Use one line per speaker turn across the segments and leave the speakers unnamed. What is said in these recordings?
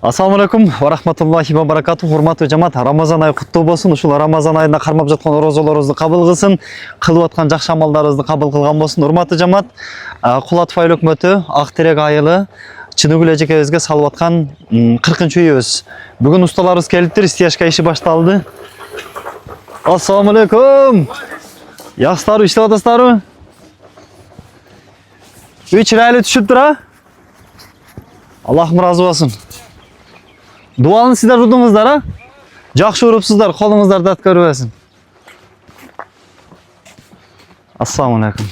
Assalamu alaikum wa rahmatullahi wa barakatuh. Hurmatly жамаат, Рамазан айы құтты болсын. Ушул Рамазан айында кармап жаткан орозолорубузду кабыл кылсын, кылып аткан жакшы амалдарыбызды кабыл кылган болсын. Урматтуу жамаат, Кулатов айыл өкмөтү Ак Терек айылы Чыныгүл эжекебизге салып аткан 40-үйүбүз. Бүгүн усталарыбыз келиптир, стяжка иши башталды. Assalamu alaikum. Жакшылар, иштеп атасыздарбы? Үй чырайлуу түшүп тура? Аллахым разы болсын. Дуалын сіздер ұрдыңыздар, а? Жақшы ұрыпсыздар, қолыңыздар дат көрбесін. Ассаламу алейкум.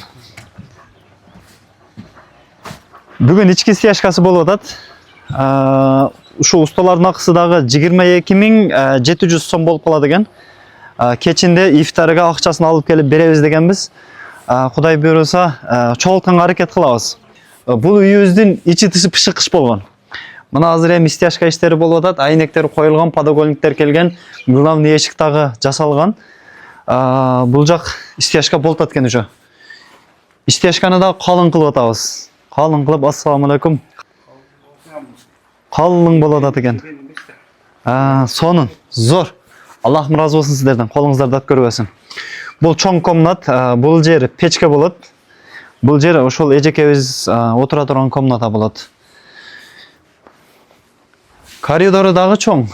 Бүгін ички стяжкасы болып атат. Ушу усталардын акысы дагы 22.700 сом болуп калат экен. Кечинде ифтарга акчасын алып келип беребиз дегенбиз. Кудай буйруса, чогултканга аракет кылабыз. Бул үйүбүздүн ичи тышы пышыкыш болгон. Мына азыр эми стяжка иштери болуп атат, айнектер коюлган, подоконниктер келген, главный эшик дагы жасалган. Бул жак стяжка болуп аткан уже. Стяжканы да калың кылып атабыз. Калың кылып, ассаламу алейкум. Калың болуп атат экен. Сонун, зор. Аллахым разы болсун сиздерден, колуңуздар дат көрбөсүн. Бул чоң комнат, бул жер печка болот. Бул жер ошол эжекебиз отура турган комната болот. Коридору дагы чоң.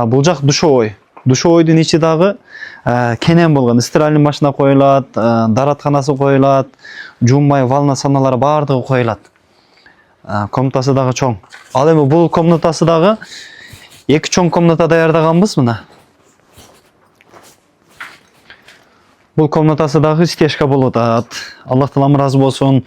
Бул жак душовой. Душовойдун ичи дагы кенен болгон. Стиральный машина коюлат, даратканасы коюлат, жуунмай ванна саналары бардыгы коюлат. Комнатасы дагы чоң. Ал эми бул комнатасы дагы эки чоң комната даярдаганбыз мына. Бул комнатасы дагы стяжка болуп атат. Аллах таалам разы болсун.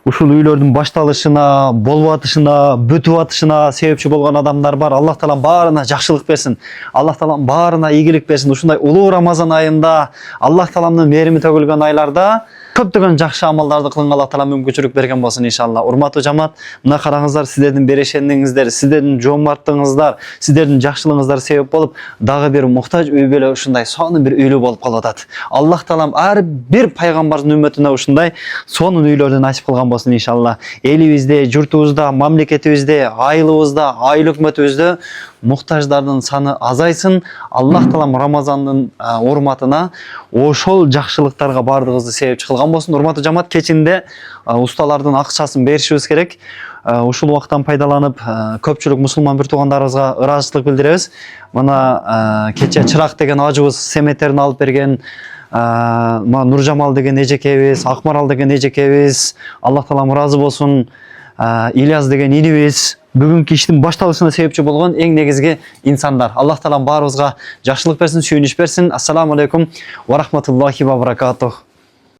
Ушул үйлөрдүн башталышына, болуп атышына, бүтүп атышына себепчи болгон адамдар бар. Аллах таалам баарына жакшылык берсин. Аллах таалам баарына ийгилик берсин. Ушундай улуу Рамазан айында, Аллах тааламдын мээрими төгүлгөн айларда көптөгөн жакшы амалдарды кылганга Аллах таалам мүмкүнчүлүк берген болсун иншалла. Урматтуу жамаат, мына караңыздар, сиздердин берешендигиңиздер, сиздердин жоомарттыгыңыздар, сиздердин жакшылыгыңыздар себеп болуп, дагы бир муктаж үй бүлө ушундай сонун бир үйлүү болуп калып атат. Аллах таалам ар бир пайгамбардын үммөтүнө ушундай сонун үйлөрдү насип кылган болсун иншалла. Элибизде, журтубузда, мамлекетибизде, айылыбызда, айыл өкмөтүбүздө муктаждардын саны азайсын. Аллах таалам Рамазандын урматына ошол жакшылыктарга бардыгыбызды себепчи кылган болсун. Урматтуу жамаат, кечинде усталардын акчасын беришибиз керек. Ушул убакыттан пайдаланып, көпчүлүк мусулман бир туугандарыбызга ыраазычылык билдиребиз. Мына кече Чырак деген ажыбыз семеттерин алып берген, Нуржамал деген эжекебиз, Акмарал деген эжекебиз, Аллах таалам разы болсун, Ильяс деген инибиз бүгүнкү иштин башталышына себепчи болгон эң негизги инсандар. Аллах таалам баарыбызга жакшылык берсин, сүйүнүч берсин. Ассаламу алейкум ва рахматуллахи ва баракатух.